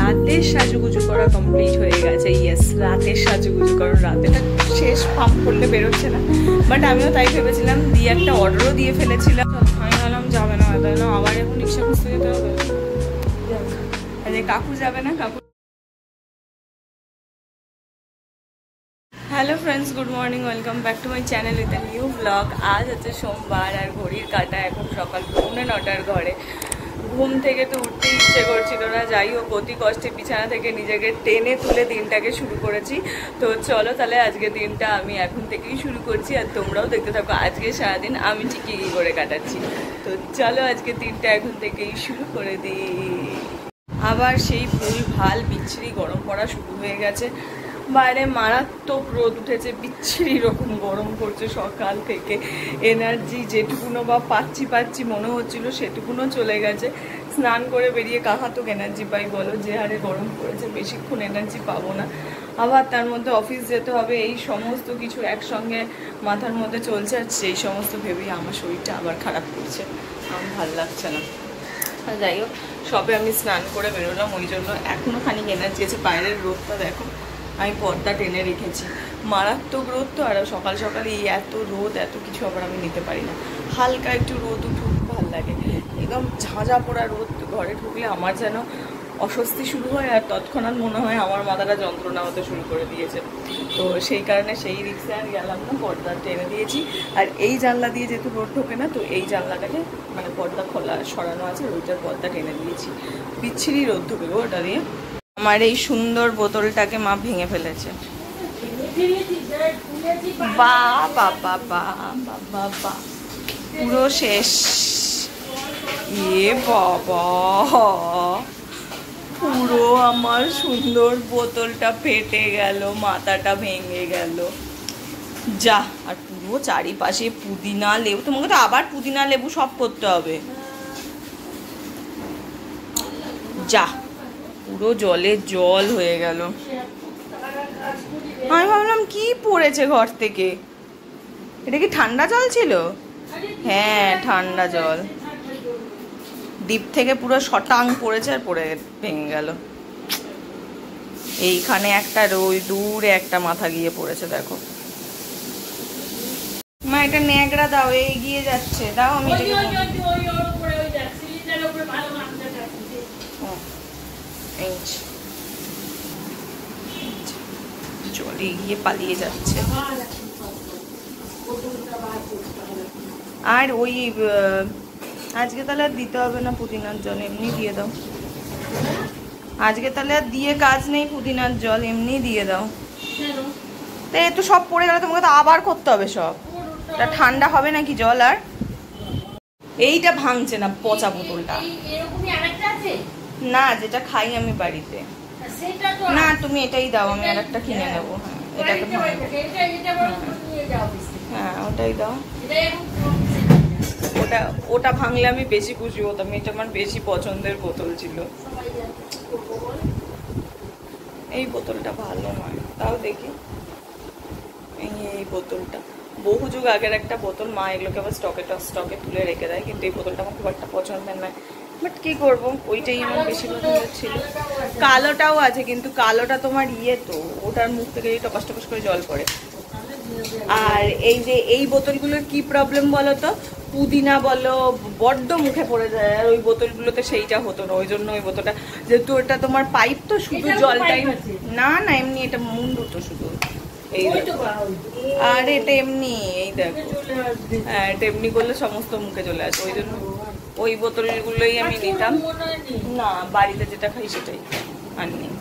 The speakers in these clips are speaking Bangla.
রাতের সাজুগুজু করা কমপ্লিট হয়ে গেছে। ইয়েস, রাতের সাজুগুজু, কারণ রাতেটা শেষ পাম্প করলে বেরোচ্ছে না। বাট আমিও তাই ভেবেছিলাম, দিয়ে একটা অর্ডারও দিয়ে ফেলেছিলাম। আমি ভাবলাম যাবে না, তাই না আবার এখন রিক্সা খুঁজতে যেতে হবে। কাকু যাবে না, কাকু। Hello friends, good morning, welcome back to my channel with a new blog. আজ হচ্ছে সোমবার আর ঘড়ির কাঁটা এখন সকাল 9:45 ঘরে। ঘুম থেকে তো উঠতে ইচ্ছে করছিল না, যাই হোক অতি কষ্টে বিছানা থেকে নিজেকে টেনে তুলে দিনটাকে শুরু করেছি। তো চলো তাহলে আজকে দিনটা আমি এখন থেকেই শুরু করছি, আর তোমরাও দেখতে থাকো আজকে সারাদিন আমি ঠিক কী করে কাটাচ্ছি। তো চলো আজকে দিনটা এখন থেকেই শুরু করে দিই। আবার সেই ভুল ভাল বিচ্ছিরি গরম পড়া শুরু হয়ে গেছে। বাইরে মারাত্মক রোদ উঠেছে, বিচ্ছিরি রকম গরম করছে সকাল থেকে। এনার্জি যেটুকুনো বা পাচ্ছি মনে হচ্ছিল সেটুকুনো চলে গেছে। স্নান করে বেরিয়ে কাহাতুক এনার্জি পাই বলো, যে হারে গরম পড়েছে বেশিক্ষণ এনার্জি পাবো না। আবার তার মধ্যে অফিস যেতে হবে, এই সমস্ত কিছু একসঙ্গে মাথার মধ্যে চলছে, আর সেই সমস্ত ভেবেই আমার শরীরটা আবার খারাপ করছে, আমার ভালো লাগছে না। যাই হোক, সবে আমি স্নান করে বেরোলাম, ওই জন্য এখনও খানিক এনার্জি আছে। বাইরের রোদটা দেখো, আমি পর্দা টেনে রেখেছি, মারাত্মক রোদ তো। আর সকাল সকালে এই এত রোদ এত কিছু আবার আমি নিতে পারি না। হালকা একটু রোদ উঠুক ভালো লাগে, একদম ঝাঁঝা পোড়া রোদ ঘরে ঢুকলে আমার যেন অস্বস্তি শুরু হয়, আর তৎক্ষণাৎ মনে হয় আমার মাথাটা যন্ত্রণা হতে শুরু করে দিয়েছে। তো সেই কারণে সেই রিক্সে আর গেলাম না, পর্দা টেনে দিয়েছি। আর এই জানলা দিয়ে যেহেতু রোদ ঢোকে না, তো এই জানলাটাকে মানে পর্দা খোলা সরানো আছে, ওইটার পর্দা টেনে দিয়েছি। বিচ্ছিরি রোদ ঢোকে গো ওটা দিয়ে। আমার এই সুন্দর বোতলটাকে মা ভেঙে ফেলেছে। বাহ বাহ বাহ বাহ বাহ বাহ, পুরো শেষ। এ বাবা, পুরো আমার সুন্দর বোতলটা ফেটে গেল, মাথাটা ভেঙে গেল। যা, আর পুরো চারিপাশে পুদিনা লেবু, তোমাকে তো আবার পুদিনা লেবু সব করতে হবে। যা, পুরো জলে জল হয়ে গেল। আমি ভাবলাম কি পড়েছে ঘর থেকে, এটা কি ঠান্ডা জল ছিল? হ্যাঁ, ঠান্ডা জল। ডিপ থেকে পুরো শটাং পড়েছে, আর পড়ে ভেঙে গেল। এইখানে একটা দূরে একটা মাথা গিয়ে পড়েছে, দেখো। মা এটা ন্যাকড়া দাও, এগিয়ে যাচ্ছে, দাও আমি জলে গিয়ে পালিয়ে যাচ্ছে। আর ওই আজকে তাহলে আর দিতে হবে না পুদিনার জল, এমনি দিয়ে দাও। আজকে তাহলে আর দিয়ে কাজ নেই, পুদিনার জল এমনি দিয়ে দাও। তো এ তো সব পড়ে গেলে তোমাকে তো আবার করতে হবে সব। ঠান্ডা হবে নাকি জল? আর এইটা ভাঙছে না, পচা বোতলটা। না, যেটা খাই আমি বাড়িতে। না, তুমি এটাই দাও, আমি আর একটা কিনে নেবো। এটাকে হ্যাঁ, ওটাই দাও। ওটা ভাঙলে আমি বেশি খুশি হতাম, এটা আমার বেশি পছন্দের বোতল ছিল। এই বোতলটা ভালো নয়, তাও দেখি। এই বোতলটা বহু যুগ আগের একটা বোতল, মা এগুলোকে আবার স্টকে তুলে রেখে দেয়, কিন্তু এই বোতলটা আমার খুব একটা পছন্দের নয়। বাট কি করবো, ওইটাই আমার বেশি পছন্দের ছিল। কালোটাও আছে, কিন্তু কালোটা তোমার তো ওটার মুখ থেকে টপাস টপাস করে জল পড়ে। আর এই যে এই বোতলগুলোর কি প্রবলেম বলো তো, পুদিনা বলো বড্ড মুখে পড়ে যায়, আর ওই বোতলগুলোতে সেইটা হতো না। ওই জন্য ওই বোতলটা, যেহেতু ওটা তোমার পাইপ, তো শুধু জলটাই না, এমনি এটা মুন্ডু তো শুধু এই। আর এটা এমনি, এই দেখো, হ্যাঁ এটা এমনি করলে সমস্ত মুখে চলে আসে। ওই জন্য ওই বোতলগুলোই আমি নিতাম না, বাড়িতে যেটা খাই সেটাই আর নেই।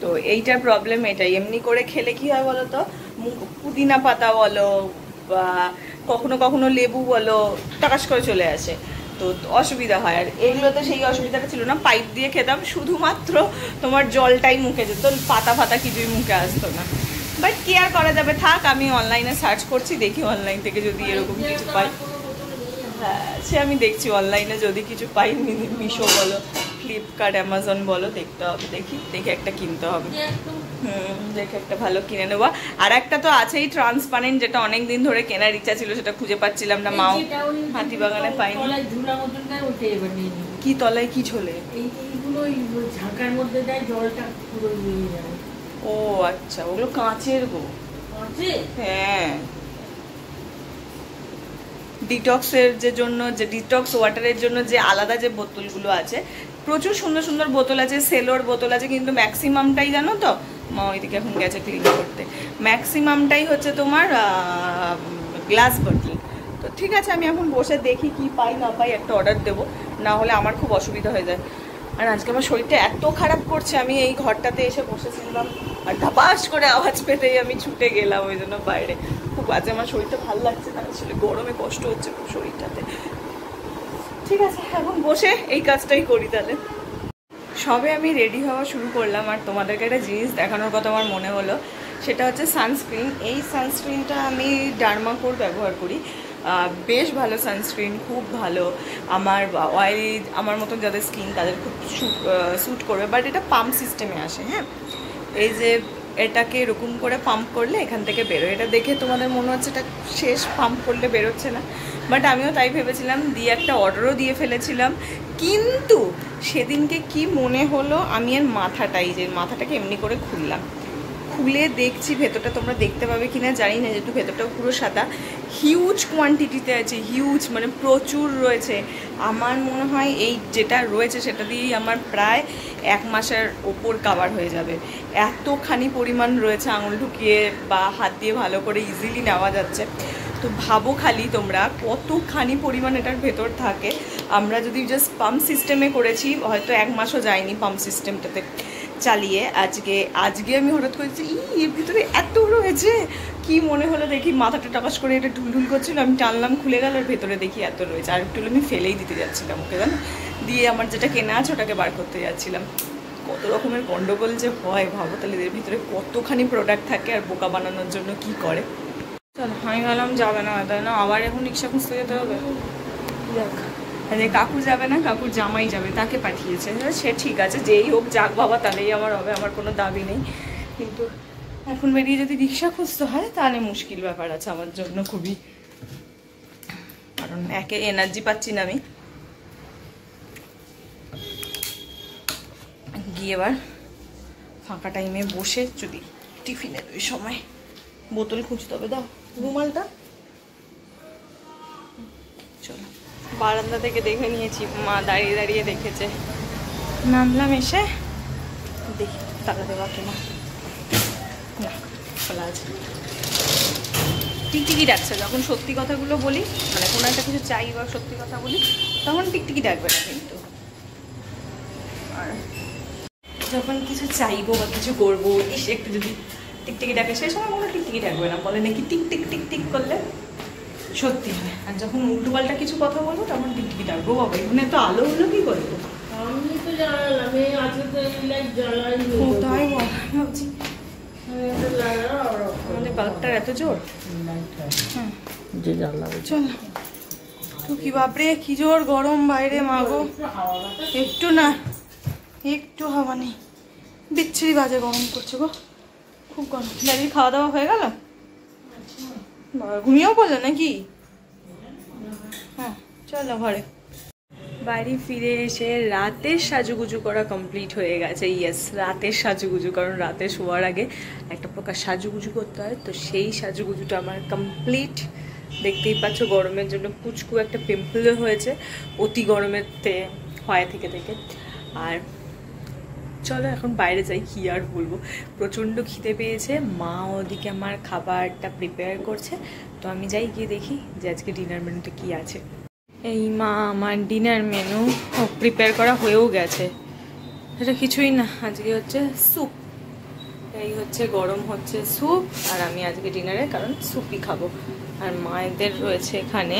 তো এইটার প্রবলেম এটাই, এমনি করে খেলে কি হয় বলো তো, পুদিনা পাতা বলো বা কখনো কখনো লেবু বলো, টাকাস করে চলে আসে, তো অসুবিধা হয়। আর এগুলোতে সেই অসুবিধাটা ছিল না, পাইপ দিয়ে খেতাম, শুধুমাত্র তোমার জলটাই মুখে যেত, পাতা ফাতা কিছুই মুখে আসতো না। বাট কি আর করা যাবে, থাক, আমি অনলাইনে সার্চ করছি, দেখি অনলাইন থেকে যদি এরকম কিছু পাই। হ্যাঁ, সে আমি দেখছি অনলাইনে যদি কিছু পাই, মিশো বলো, ফ্লিপকার্ট, অ্যামাজন বলো, দেখতে হবে, দেখি একটা কিনতে হবে। দেখে একটা ভালো কিনে নেবো। আর একটা তো আছেই ট্রান্সপারেন্ট, যেটা অনেক দিন ধরে কেনার ইচ্ছা ছিল, সেটা খুঁজে পাচ্ছিলাম না, মাও হাতিবাগানে পাইনি। কি তলায় কি ঝোলে? ওই ঝাঁকার মধ্যে দেয়, জলটা পুরো নিয়ে যায়। ও আচ্ছা, ওগুলো কাঁচের গো। হ্যাঁ, ডিটক্সের যে জন্য, যে ডিটক্স ওয়াটারের জন্য যে আলাদা যে বোতলগুলো আছে, প্রচুর সুন্দর সুন্দর বোতল আছে, সেলোর বোতল আছে, কিন্তু ম্যাক্সিমামটাই জানো তো, মা ওইদিকে এখন গেছে ক্লিন করতে, ম্যাক্সিমামটাই হচ্ছে তোমার গ্লাস বোতল। তো ঠিক আছে, আমি এখন বসে দেখি কি পাই না পাই, একটা অর্ডার দেবো, না হলে আমার খুব অসুবিধা হয়ে যায়। আর আজকে আমার শরীরটা এত খারাপ করছে, আমি এই ঘরটাতে এসে বসেছিলাম আর ধাপাস করে আওয়াজ পেতেই আমি ছুটে গেলাম, ওই জন্য বাইরে। খুব আজকে আমার শরীরটা ভালো লাগছে না, আসলে গরমে কষ্ট হচ্ছে খুব শরীরটাতে। ঠিক আছে, এখন বসে এই কাজটাই করি তাহলে। সবে আমি রেডি হওয়া শুরু করলাম, আর তোমাদেরকে একটা জিনিস দেখানোর কথা আমার মনে হলো, সেটা হচ্ছে সানস্ক্রিন। এই সানস্ক্রিনটা আমি ডার্মাকোর ব্যবহার করি, বেশ ভালো সানস্ক্রিন, খুব ভালো। আমার অয়েলি, আমার মতন যাদের স্কিন তাদের খুব স্যুট করবে, বাট এটা পাম্প সিস্টেমে আসে। হ্যাঁ, এই যে এটাকে এরকম করে পাম্প করলে এখান থেকে বেরোয়, এটা দেখে তোমাদের মনে হচ্ছে এটা শেষ, পাম্প করলে বেরোচ্ছে না, বাট আমিও তাই ভেবেছিলাম, দিয়ে একটা অর্ডারও দিয়ে ফেলেছিলাম। কিন্তু সেদিনকে কি মনে হলো, আমি এর মাথাটাকে এমনি করে খুললাম, খুলে দেখছি ভেতরটা, তোমরা দেখতে পাবে কিনা জানি না, যেহেতু ভেতরটাও পুরো সাদা, হিউজ কোয়ান্টিটিতে আছে, হিউজ মানে প্রচুর রয়েছে। আমার মনে হয় এই যেটা রয়েছে সেটা দিয়েই আমার প্রায় 1 মাসের ওপর কাভার হয়ে যাবে, এতখানি পরিমাণ রয়েছে, আঙুল ঢুকিয়ে বা হাত দিয়ে ভালো করে ইজিলি নেওয়া যাচ্ছে। তো ভাবো খালি তোমরা কতখানি পরিমাণ এটার ভেতর থাকে। আমরা যদি জাস্ট পাম্প সিস্টেমে করেছি, হয়তো 1 মাসও যায়নি পাম্প সিস্টেমটাতে চালিয়ে, আজকে আমি হঠাৎ করেছি এর ভিতরে এত রয়েছে, কি মনে হলো দেখি, মাথাটা টাকাস করে এটা ঢুলঢুল করছিল, আমি টানলাম, খুলে গেল, আর ভেতরে দেখি এত রয়েছে। আর একটু আমি ফেলেই দিতে যাচ্ছিলাম ওকে, জানো, দিয়ে আমার যেটা কেনা আছে ওটাকে বার করতে যাচ্ছিলাম। কত রকমের গন্ডগোল যে হয় ভাবো তাহলে, এর ভিতরে কতখানি প্রোডাক্ট থাকে আর বোকা বানানোর জন্য কি করে। চলো, আমি ভাবলাম যাবে না, তাই না আবার এখন রিক্সা খুঁজতে যেতে হবে। কাকু যাবে না, কাকুর জামাই যাবে, তাকে পাঠিয়েছে, সে ঠিক আছে, যেই হোক যাক বাবা, তাহলেই আমার হবে, আমার কোনো দাবি নেই। কিন্তু এখন বেরিয়ে যদি রিক্সা খুঁজতে হয় তাহলে মুশকিল ব্যাপার আছে আমার জন্য খুবই, কারণ একে এনার্জি পাচ্ছি না আমি। গিয়ে এবার ফাঁকা টাইমে বসে যদি টিফিনের ওই সময় বোতল খুঁজতে হবে। দাও রুমালটা। চলো, বারান্দা থেকে দেখে নিয়েছি, মা দাঁড়িয়ে দাঁড়িয়ে দেখেছে, নামলাম, এসে দেখি তালা দেওয়া কিনা, না খোলা আছে। টিকটিকি ডাকছে, যখন সত্যি কথাগুলো বলি, মানে কোনো একটা কিছু চাই বা সত্যি কথা বলি, তখন টিকটিকি ডাকবে না কিন্তু, আর যখন কিছু চাইবো বা কিছু করবো, এসে একটু যদি টিকটিকি ডাকে, সেই সময় কোনো টিকটিকি ডাকবে না, বলে নাকি টিক টিক টিক টিক করলে সত্যি হয়। আর যখন উল্টো পাল্টা কিছু কথা বলবো তখন টিকটিকি ডাকবো, বাবা এখানে তো আলো হলো কি করে, আমি তো জ্বালালাম, এই আজকে তো এই লাইট জ্বালাই নেই। ও তাই ভাবছি, আমাদের বাল্বটার এত জোর, হ্যাঁ যে জ্বালাবে। চলো, তো কি বাপরে কি জোর গরম বাইরে, মাগো একটু না, একটু হাওয়া নেই, বিচ্ছিরি বাজে গরম করছে গো, খুব গরম। দাদির খাওয়া দাওয়া হয়ে গেল, ঘুমিয়েও পড়লো নাকি? হ্যাঁ চলো ঘরে। বাড়ি ফিরে এসে রাতের সাজুগুজু করা কমপ্লিট হয়ে গেছে। ইয়েস, রাতের সাজুগুজু, কারণ রাতে শোয়ার আগে একটা প্রকার সাজুগুজু করতে হয়, তো সেই সাজুগুজুটা আমার কমপ্লিট। দেখতেই পাচ্ছ গরমের জন্য পুচকু একটা পিম্পলও হয়েছে, অতি গরমের হয় থেকে থেকে। আর চলো এখন বাইরে যাই, কি আর বলবো, প্রচণ্ড খিদে পেয়েছে, মা ওদিকে আমার খাবারটা প্রিপেয়ার করছে, তো আমি যাই গিয়ে দেখি যে আজকে ডিনার মেনুতে কি আছে। এই মা আমার ডিনার মেনু প্রিপেয়ার করা হয়েও গেছে, এটা কিছুই না, আজকে হচ্ছে স্যুপ, এই হচ্ছে গরম হচ্ছে স্যুপ, আর আমি আজকে ডিনারে কারণ স্যুপই খাবো। আর মায়েদের রয়েছে এখানে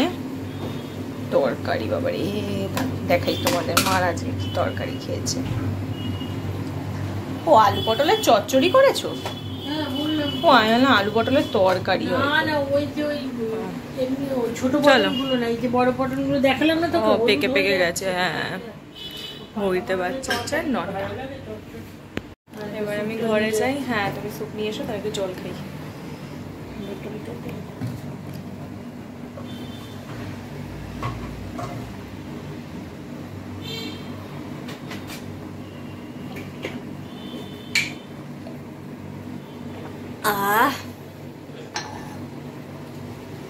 তরকারি, বাবারে দেখাই তোমাদের মার আজকে কি তরকারি খেয়েছে। ও আলু পটলের চচ্চড়ি করেছো? ও না, আলু পটলের তরকারি। ছোট পটলগুলো না, এই যে বড় পটলগুলো দেখালাম না তো, পেকে পেকে গেছে। হ্যাঁ, ঘড়িতে বাচ্চা হচ্ছে 9টা। এবার আমি ঘরে যাই। হ্যাঁ তুমি স্যুপ নিয়ে এসো, তার একটু জল খাই।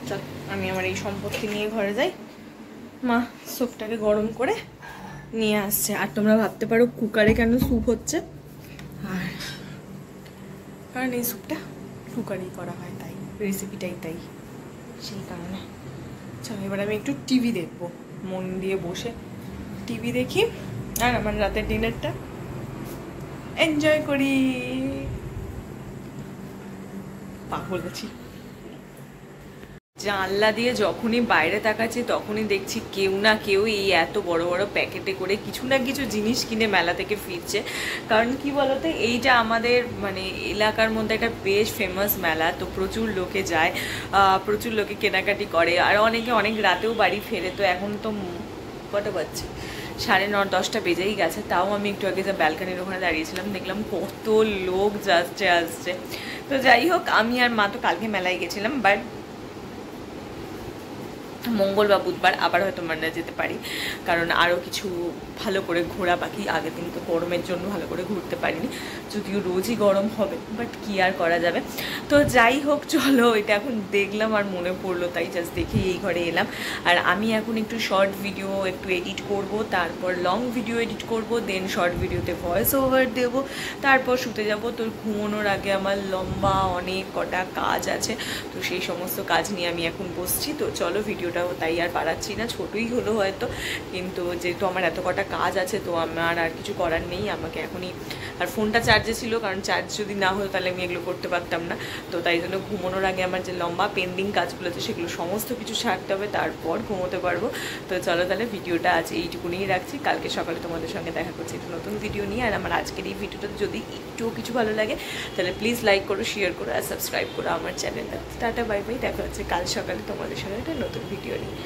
চল আমি আমার এই সম্পত্তি নিয়ে ঘরে যাই। মা স্যুপটাকে গরম করে নিয়ে আসছে। আর তোমরা ভাবতে পারো কুকারে কেন স্যুপ হচ্ছে, আর কারণ এই স্যুপটা কুকারেই করা হয়, তাই রেসিপিটাই তাই, সেই কারণে। চল এবার আমি একটু টিভি দেখবো, মন দিয়ে বসে টিভি দেখি আর আমার রাতের ডিনারটা এনজয় করি। পাগল আছি। জানলা দিয়ে যখনই বাইরে তাকাচ্ছি তখনই দেখছি কেউ না কেউ এই এত বড় বড় প্যাকেটে করে কিছু না কিছু জিনিস কিনে মেলা থেকে ফিরছে। কারণ কি বলতো, এইটা আমাদের মানে এলাকার মধ্যে একটা বেশ ফেমাস মেলা, তো প্রচুর লোকে যায়, প্রচুর লোকে কেনাকাটি করে, আর অনেকে অনেক রাতেও বাড়ি ফেরে। তো এখন তো কটা বাজছে, 9:30-10টা বেজেই গেছে। তাও আমি একটু আগে যা ব্যালকানির ওখানে দাঁড়িয়েছিলাম দেখলাম কত লোক আসছে। তো যাই হোক, আমি আর মা তো কালকে মেলায় গেছিলাম, বাট মঙ্গল বা বুধবার আবার হয়তো আমরা যেতে পারি, কারণ আরও কিছু ভালো করে ঘোরা বাকি। আগের দিন তো গরমের জন্য ভালো করে ঘুরতে পারিনি, যদিও রোজই গরম হবে, বাট কি আর করা যাবে। তো যাই হোক চলো, এটা এখন দেখলাম আর মনে পড়লো, তাই জাস্ট দেখে এই ঘরে এলাম। আর আমি এখন একটু শর্ট ভিডিও একটু এডিট করব, তারপর লং ভিডিও এডিট করব, দেন শর্ট ভিডিওতে ভয়েস ওভার দেবো, তারপর শুতে যাব। তো ঘুমানোর আগে আমার লম্বা অনেক কটা কাজ আছে, তো সেই সমস্ত কাজ নিয়ে আমি এখন বসছি। তো চলো ভিডিওটাও তাই আর বাড়াচ্ছি না, ছোটোই হলো হয়তো, কিন্তু যেহেতু আমার এত কটা কাজ আছে তো আমার আর কিছু করার নেই, আমাকে এখনই। আর ফোনটা চার্জে ছিল, কারণ চার্জ যদি না হতো তাহলে আমি এগুলো করতে পারতাম না। তো তাই জন্য ঘুমানোর আগে আমার যে লম্বা পেন্ডিং কাজগুলো আছে সেগুলো সমস্ত কিছু সারতে হবে, তারপর ঘুমোতে পারবো। তো চলো তাহলে ভিডিওটা আজ এইটুকুনিই রাখছি, কালকে সকালে তোমাদের সঙ্গে দেখা করছি একটা নতুন ভিডিও নিয়ে। আর আমার আজকের এই ভিডিওটা যদি একটুও কিছু ভালো লাগে তাহলে প্লিজ লাইক করো, শেয়ার করো আর সাবস্ক্রাইব করো আমার চ্যানেলটা। টাটা বাই বাই, দেখা হচ্ছে কাল সকালে তোমাদের সঙ্গে একটা নতুন ভিডিও নিয়ে।